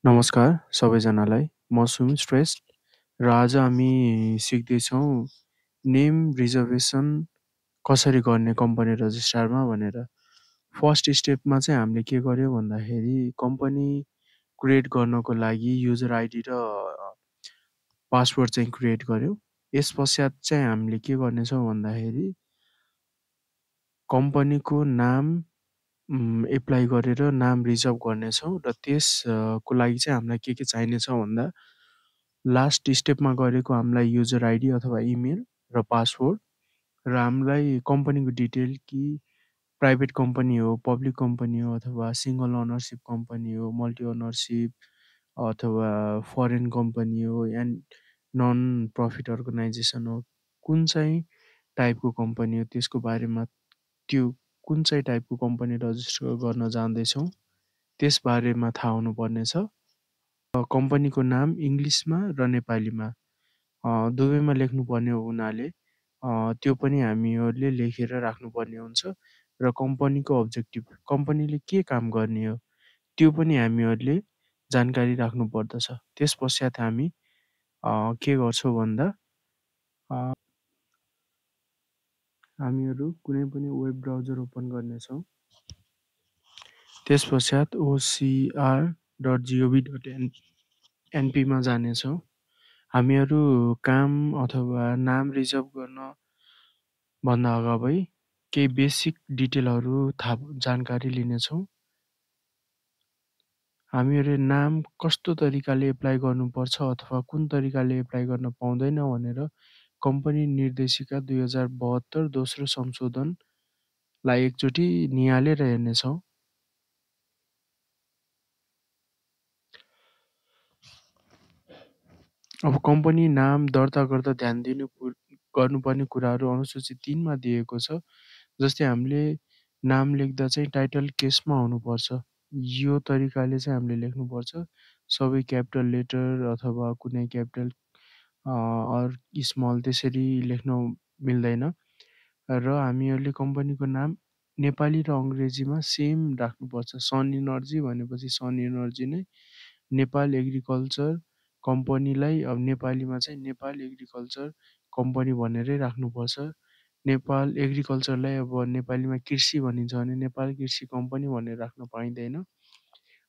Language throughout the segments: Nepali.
नमस्कार सबैजनालाई। म सुमित श्रेष्ठ र आज हामी सिक्दैछौँ नेम रिजर्भेसन कसरी गर्ने कम्पनी रजिस्ट्रारमा भनेर। फर्स्ट स्टेपमा चाहिँ हामीले के गर्यो भन्दाखेरि कम्पनी क्रिएट गर्नको लागि युजर आइडी र पासवर्ड चाहिँ क्रिएट गर्यो। यसपश्चात चाहिँ हामीले के गर्नेछौँ भन्दाखेरि कम्पनीको नाम एप्लाई गरेर नाम रिजर्भ गर्नेछौँ र को लागि चाहिँ हामीलाई के चाहिनेछ भन्दा लास्ट स्टेपमा गरेको हामीलाई युजर आइडी अथवा इमेल र पासवर्ड र हामीलाई कम्पनीको डिटेल कि प्राइभेट कम्पनी हो, पब्लिक कम्पनी हो अथवा सिङ्गल ओनरसिप कम्पनी हो, मल्टी ओनरसिप अथवा फरेन कम्पनी हो एन्ड नन प्रफिट अर्गनाइजेसन हो, कुन चाहिँ टाइपको कम्पनी हो त्यसको बारेमा त्यो कुन चाहिँ टाइपको कम्पनी रजिस्टर गर्न जाँदैछौँ त्यसबारेमा थाहा हुनुपर्नेछ। कम्पनीको नाम इङ्ग्लिसमा र नेपालीमा दुवैमा लेख्नुपर्ने हुनाले त्यो पनि हामीहरूले लेखेर राख्नुपर्ने हुन्छ र कम्पनीको अब्जेक्टिभ कम्पनीले के काम गर्ने हो त्यो पनि हामीहरूले जानकारी राख्नुपर्दछ। त्यसपश्चात हामी के गर्छौँ भन्दा हामीहरू कुनै पनि वेब ब्राउजर ओपन गर्नेछौँ। त्यसपश्चात ocr.gov.np मा जानेछौँ। हामीहरू काम अथवा नाम रिजर्भ गर्न भन्दा अगावै केही बेसिक डिटेलहरू जानकारी लिनेछौँ। हामीहरूले नाम कस्तो तरिकाले एप्लाई गर्नुपर्छ अथवा कुन तरिकाले एप्लाई गर्न पाउँदैन भनेर कम्पनी निर्देशिका 2072 दोस्रो संशोधनलाई एकचोटि निहालेर हेर्नेछौँ। अब कम्पनी नाम दर्ता गर्दा ध्यान गर्नुपर्ने कुराहरू अनुसूची 3 मा दिएको छ। जस्तै हामीले नाम लेख्दा चाहिँ टाइटल केसमा हुनुपर्छ। यो तरिकाले चाहिँ हामीले लेख्नुपर्छ। सबै क्यापिटल लेटर अथवा कुनै क्यापिटल स्मल त्यसरी लेख्न मिल्दैन र हामीहरूले कम्पनीको नाम नेपाली र अङ्ग्रेजीमा सेम राख्नुपर्छ। सन इनर्जी भनेपछि सन इनर्जी नै नेपाल एग्रिकल्चर कम्पनीलाई अब नेपालीमा चाहिँ नेपाल एग्रिकल्चर कम्पनी भनेरै राख्नुपर्छ। नेपाल एग्रिकल्चरलाई अब नेपालीमा कृषि भनिन्छ भने नेपाल कृषि कम्पनी भनेर राख्न पाइँदैन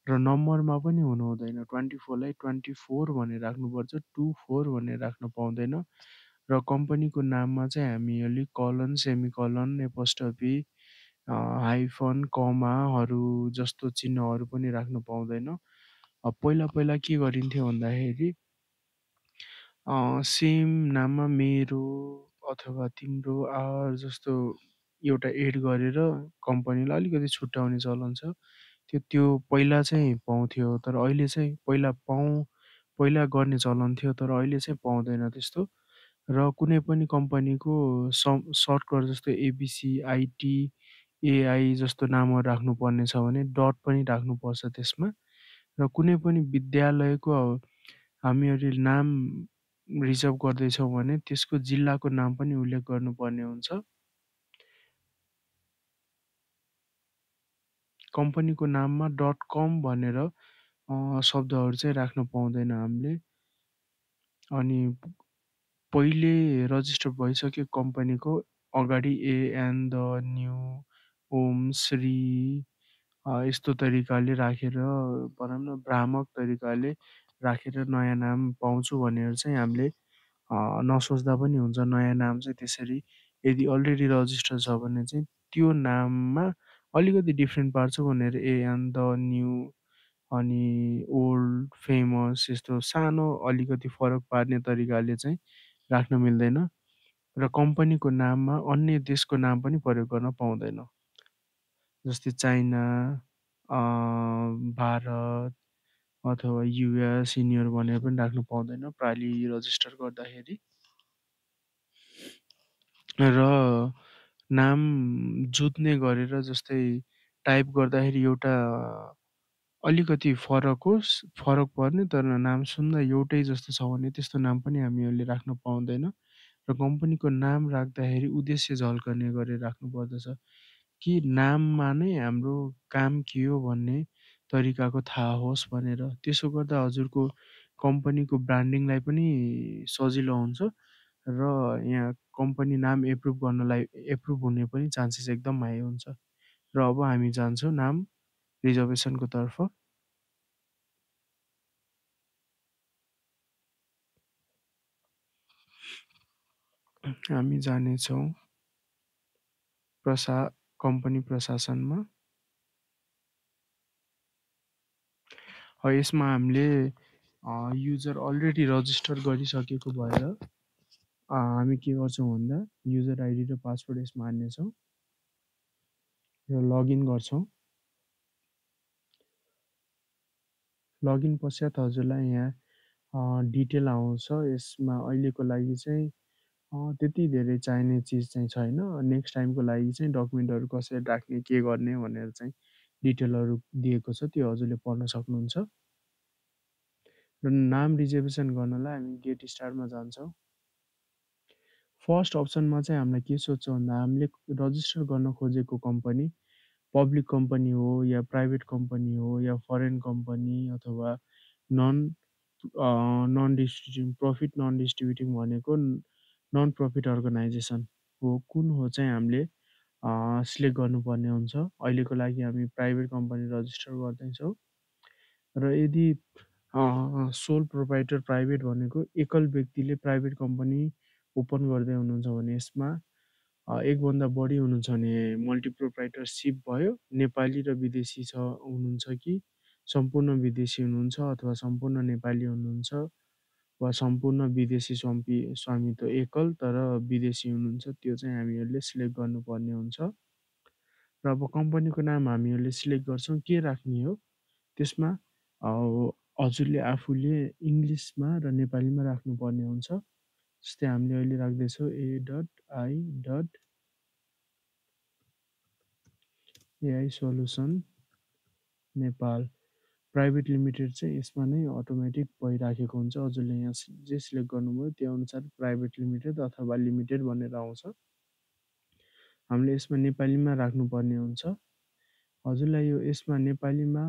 र नम्बरमा पनि हुनु हुँदैन। 24 लाई 24 भनेर राख्नुपर्छ, 24 भनेर राख्न पाउँदैन र कम्पनीको नाममा चाहिँ हामीहरूले कलन, सेमिकलन, एपोस्ट्रोफी, हाइफन, कमाहरू जस्तो चिन्हहरू पनि राख्न पाउँदैन। पहिला के गरिन्थ्यो भन्दाखेरि सेम नाममा मेरो अथवा तिम्रो जस्तो एउटा एड गरेर कम्पनीलाई अलिकति छुट्याउने चलन छ। त्यो पहिला चाहिँ पाउँथ्यो तर अहिले चाहिँ पहिला गर्ने चलन थियो तर अहिले चाहिँ पाउँदैन त्यस्तो। र कुनै पनि कम्पनीको सर्टकट जस्तो एबिसी, आइटी, एआई जस्तो नामहरू राख्नुपर्ने छ भने डट पनि राख्नुपर्छ त्यसमा। र कुनै पनि विद्यालयको हामीहरूले नाम रिजर्भ गर्दैछौँ भने त्यसको जिल्लाको नाम पनि उल्लेख गर्नुपर्ने हुन्छ। कम्पनीको नाममा .com भनेर शब्दहरू चाहिँ राख्न पाउँदैन हामीले। अनि पहिले रजिस्टर भइसक्यो कम्पनीको अगाडि एन द न्यू ओम श्री यस्तो तरिकाले राखेर भनौँ न भ्रामक तरिकाले राखेर नयाँ नाम पाउँछु भनेर चाहिँ हामीले नसोच्दा पनि हुन्छ। नयाँ नाम चाहिँ त्यसरी यदि अलरेडी रजिस्टर छ भने चाहिँ त्यो नाममा अलिकति डिफ्रेन्ट पार्छु भनेर एन द न्यू अनि ओल्ड फेमस यस्तो सानो अलिकति फरक पार्ने तरिकाले चाहिँ राख्न मिल्दैन र कम्पनीको नाममा अन्य देशको नाम पनि प्रयोग गर्न पाउँदैन। जस्तै चाइना, भारत अथवा युएस यिनीहरू भनेर पनि राख्नु पाउँदैन प्रालि रजिस्टर गर्दाखेरि। र नाम जुत्ने गरेर जस्तै टाइप गर्दाखेरि एउटा अलिकति फरक पर्ने तर नाम सुन्दा एउटै जस्तो छ भने त्यस्तो नाम पनि हामीहरूले राख्न पाउँदैन र कम्पनीको नाम राख्दाखेरि उद्देश्य झल्कने गरेर राख्नुपर्दछ कि नाममा नै हाम्रो काम के हो भन्ने तरिकाको थाहा होस् भनेर। त्यसो गर्दा हजुरको कम्पनीको ब्रान्डिङलाई पनि सजिलो हुन्छ र यहाँ कम्पनी नाम एप्रुभ हुने पनि चान्सेस एकदम हाई हुन्छ। र अब हामी जान्छौँ नाम रिजर्भेसनको तर्फ। हामी जानेछौँ प्रसा कम्पनी प्रशासनमा। यसमा हामीले युजर अलरेडी रजिस्टर गरिसकेको भएर हामी के गर्छौँ भन्दा युजर आइडी र पासवर्ड यसमा हाल्नेछौँ र लगइन गर्छौँ। लगइन पश्चात हजुरलाई यहाँ डिटेल आउँछ। यसमा अहिलेको लागि चाहिँ त्यति धेरै चाहिने चिज चाहिँ छैन। नेक्स्ट टाइमको लागि चाहिँ डकुमेन्टहरू कसरी राख्ने, के गर्ने भनेर चाहिँ डिटेलहरू दिएको छ, त्यो हजुरले पढ्न सक्नुहुन्छ। र नाम रिजर्भेसन गर्नलाई हामी गेट स्टार्टमा जान्छौँ। फर्स्ट अप्सनमा चाहिँ हामीलाई के सोध्छ भन्दा हामीले रजिस्टर गर्न खोजेको कम्पनी पब्लिक कम्पनी हो या प्राइभेट कम्पनी हो या फरेन कम्पनी अथवा non non distributing profit non distributing भनेको नन प्रफिट अर्गनाइजेसन हो, कुन हो चाहिँ हामीले सिलेक्ट गर्नुपर्ने हुन्छ। अहिलेको लागि हामी प्राइभेट कम्पनी रजिस्टर गर्दैछौँ। र यदि सोल प्रोप्राइटर प्राइभेट भनेको एकल व्यक्तिले प्राइभेट कम्पनी ओपन गर्दै हुनुहुन्छ भने यसमा एकभन्दा बढी हुनुहुन्छ भने मल्टिप्रोप्राइटरसिप भयो। नेपाली र विदेशी हुनुहुन्छ कि सम्पूर्ण विदेशी हुनुहुन्छ अथवा सम्पूर्ण नेपाली हुनुहुन्छ वा सम्पूर्ण विदेशी स्वामित्व एकल तर विदेशी हुनुहुन्छ, त्यो चाहिँ हामीहरूले सिलेक्ट गर्नुपर्ने हुन्छ। र अब कम्पनीको नाम हामीहरूले सिलेक्ट गर्छौँ के राख्ने हो त्यसमा हजुरले आफूले इङ्ग्लिसमा र नेपालीमा राख्नुपर्ने हुन्छ। जस्तै हामीले अहिले राख्दैछौँ AI solution Nepal private limited चाहिँ यसमा नै अटोमेटिक भइराखेको हुन्छ। हजुरले यहाँ जे सिलेक्ट गर्नुभयो त्यो अनुसार प्राइभेट लिमिटेड अथवा लिमिटेड भनेर आउँछ। हामीले यसमा नेपालीमा राख्नुपर्ने हुन्छ। हजुरलाई यो यसमा नेपालीमा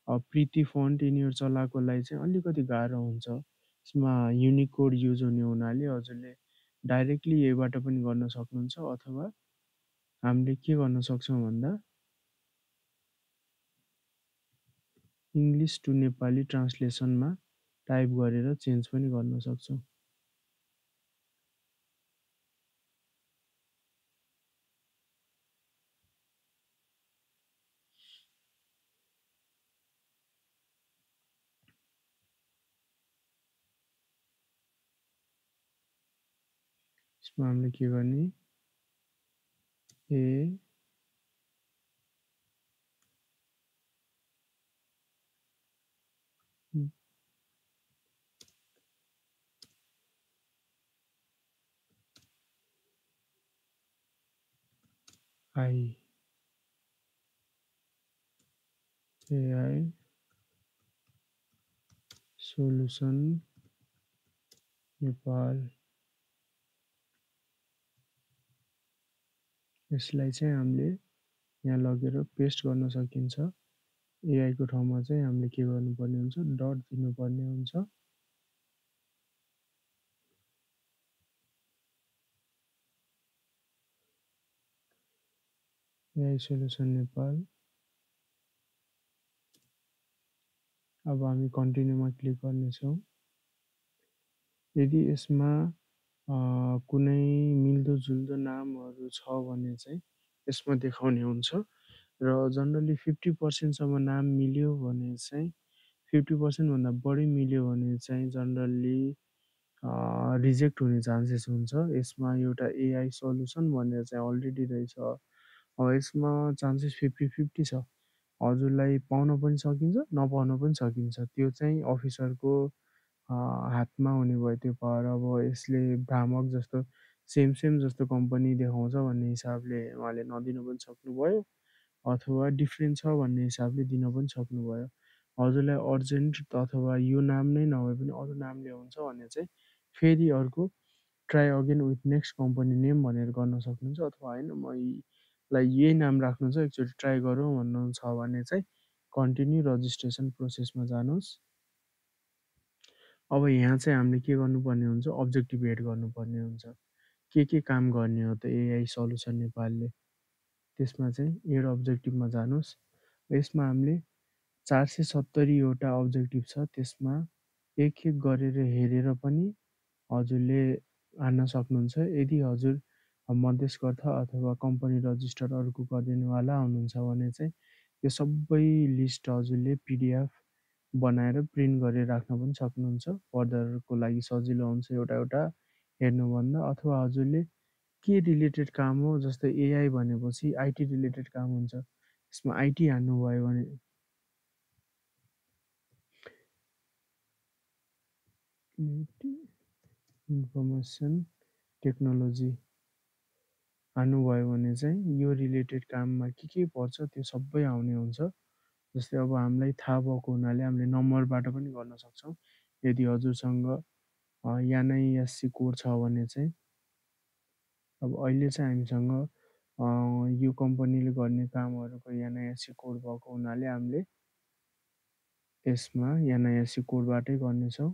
प्रीति फन्ट यिनीहरू चलाएकोलाई चाहिँ अलिकति गाह्रो हुन्छ। यसमा युनिक कोड युज हुने हुनाले हजुरले डाइरेक्टली यहीबाट पनि गर्न सक्नुहुन्छ अथवा हामीले के गर्न सक्छौँ भन्दा इङ्ग्लिस टु नेपाली ट्रान्सलेसनमा टाइप गरेर चेन्ज पनि गर्न सक्छौँ। यसमा हामीले के गर्ने AI सोल्युसन नेपाल यसलाई चाहिँ हामीले यहाँ लगेर पेस्ट गर्न सकिन्छ। एआईको ठाउँमा चाहिँ हामीले के गर्नुपर्ने हुन्छ डट दिनुपर्ने हुन्छ। AI solution Nepal. अब हामी कन्टिन्यूमा क्लिक गर्नेछौँ। यदि यसमा कुनै मिल्दोजुल्दो नामहरू छ भने चाहिँ यसमा देखाउने हुन्छ र जनरली 50% नाम मिल्यो भने चाहिँ 50%भन्दा बढी मिल्यो भने चाहिँ जनरली रिजेक्ट हुने चान्सेस हुन्छ। यसमा एउटा एआई सोल्युसन भनेर चाहिँ अलरेडी रहेछ। यसमा चान्सेस 50-50 छ। हजुरलाई पाउन पनि सकिन्छ नपाउन पनि सकिन्छ, त्यो चाहिँ अफिसरको हातमा हुने भयो त्यो पावर। अब यसले भ्रामक जस्तो सेम सेम जस्तो कम्पनी देखाउँछ भन्ने हिसाबले उहाँले नदिन पनि सक्नुभयो अथवा डिफ्रेन्ट छ भन्ने हिसाबले दिन पनि सक्नुभयो। हजुरलाई अर्जेन्ट अथवा यो नाम नै नभए पनि अरू नामले हुन्छ भने चाहिँ फेरि अर्को try again with next company name भनेर गर्न सक्नुहुन्छ। अथवा होइन मलाई यही नाम राख्नु छ एकचोटि ट्राई गरौँ भन्नुहुन्छ भने चाहिँ कन्टिन्यू रजिस्ट्रेसन प्रोसेसमा जानुहोस्। अब यहाँ चाहिँ हामीले के गर्नुपर्ने हुन्छ, अब्जेक्टिभ एड गर्नुपर्ने हुन्छ। के काम गर्ने हो त एआई सल्युसन नेपालले, त्यसमा चाहिँ एड अब्जेक्टिभमा जानुहोस्। यसमा हामीले 470वटा अब्जेक्टिभ छ, त्यसमा एक गरेर हेरेर पनि हजुरले हान्न सक्नुहुन्छ। यदि हजुर मध्यस्थकर्ता अथवा कम्पनी रजिस्टर अर्को गरिदिनेवाला हुनुहुन्छ भने चाहिँ यो सबै लिस्ट हजुरले पिडिएफ बनाएर प्रिन्ट गरेर राख्न पनि सक्नुहुन्छ। फर्दरको लागि सजिलो हुन्छ एउटा एउटा हेर्नुभन्दा। अथवा हजुरले के रिलेटेड काम हो, जस्तै एआई भनेपछि आइटी रिलेटेड काम हुन्छ, यसमा आइटी हान्नुभयो भने इन्फर्मेसन टेक्नोलोजी हान्नुभयो भने चाहिँ यो रिलेटेड काममा के पर्छ त्यो सबै आउने हुन्छ। जस्तै अब हामीलाई थाहा भएको हुनाले हामीले नम्बरबाट पनि गर्न सक्छौँ। यदि हजुरसँग एनआइएससी कोड छ भने चाहिँ अब अहिले चाहिँ हामीसँग यो कम्पनीले गर्ने कामहरूको एनआइएससी कोड भएको हुनाले हामीले यसमा एनआइएससी कोडबाटै गर्नेछौँ।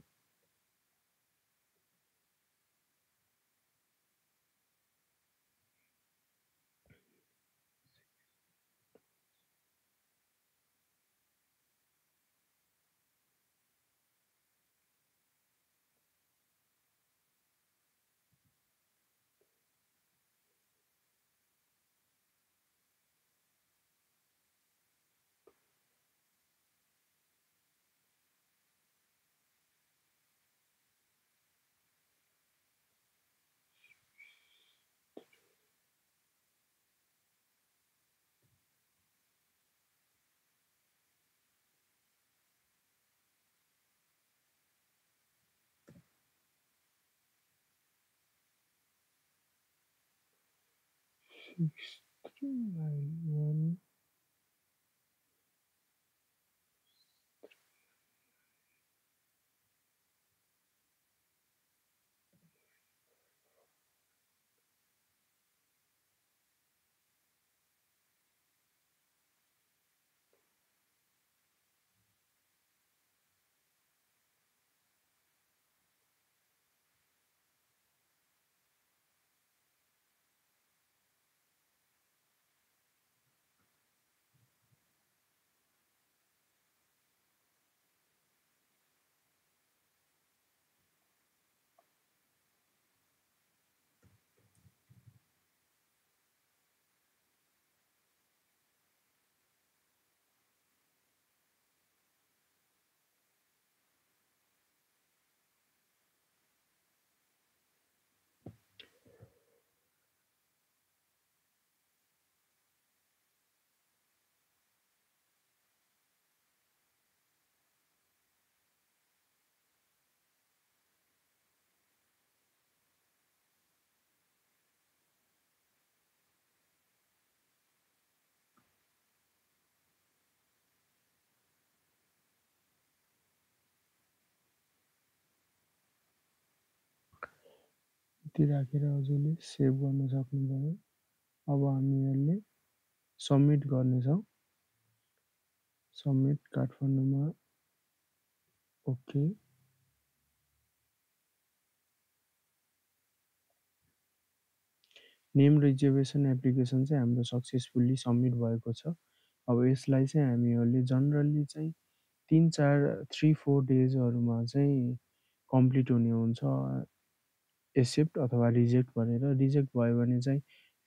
यति राखेर हजुरले सेभ गर्न सक्नुभयो। अब हामीहरूले सबमिट गर्नेछौँ। सबमिट काठमाडौँमा ओके। नेम रिजर्भेसन एप्लिकेसन चाहिँ हाम्रो सक्सेसफुल्ली सबमिट भएको छ। अब यसलाई चाहिँ हामीहरूले जनरली चाहिँ 3-4 डेजहरूमा चाहिँ कम्प्लिट हुने हुन्छ, एक्सेप्ट अथवा रिजेक्ट भनेर। रिजेक्ट भयो भने चाहिँ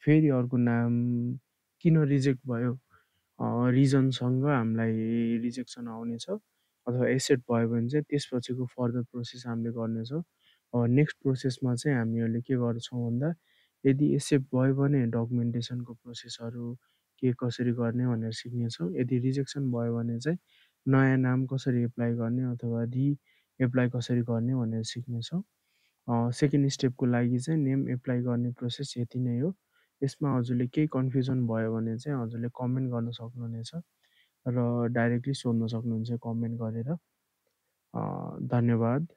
फेरि अर्को नाम किन रिजेक्ट भयो रिजनसँग हामीलाई रिजेक्सन आउनेछ। अथवा एक्सेप्ट भयो भने चाहिँ त्यसपछिको फर्दर प्रोसेस हामीले गर्नेछौँ। नेक्स्ट प्रोसेसमा चाहिँ हामीहरूले के गर्छौँ भन्दा, यदि एक्सेप्ट भयो भने डकुमेन्टेसनको प्रोसेसहरू के कसरी गर्ने भनेर सिक्नेछौँ। यदि रिजेक्सन भयो भने चाहिँ नयाँ नाम कसरी एप्लाई गर्ने अथवा एप्लाई कसरी गर्ने भनेर सिक्नेछौँ। सेकेन्ड स्टेपको लागि चाहिँ नेम एप्लाई गर्ने प्रोसेस यति नै हो। यसमा हजुरले केही कन्फ्युजन भयो भने चाहिँ हजुरले कमेन्ट गर्न सक्नुहुनेछ र डाइरेक्टली सोध्न सक्नुहुन्छ कमेन्ट गरेर। धन्यवाद।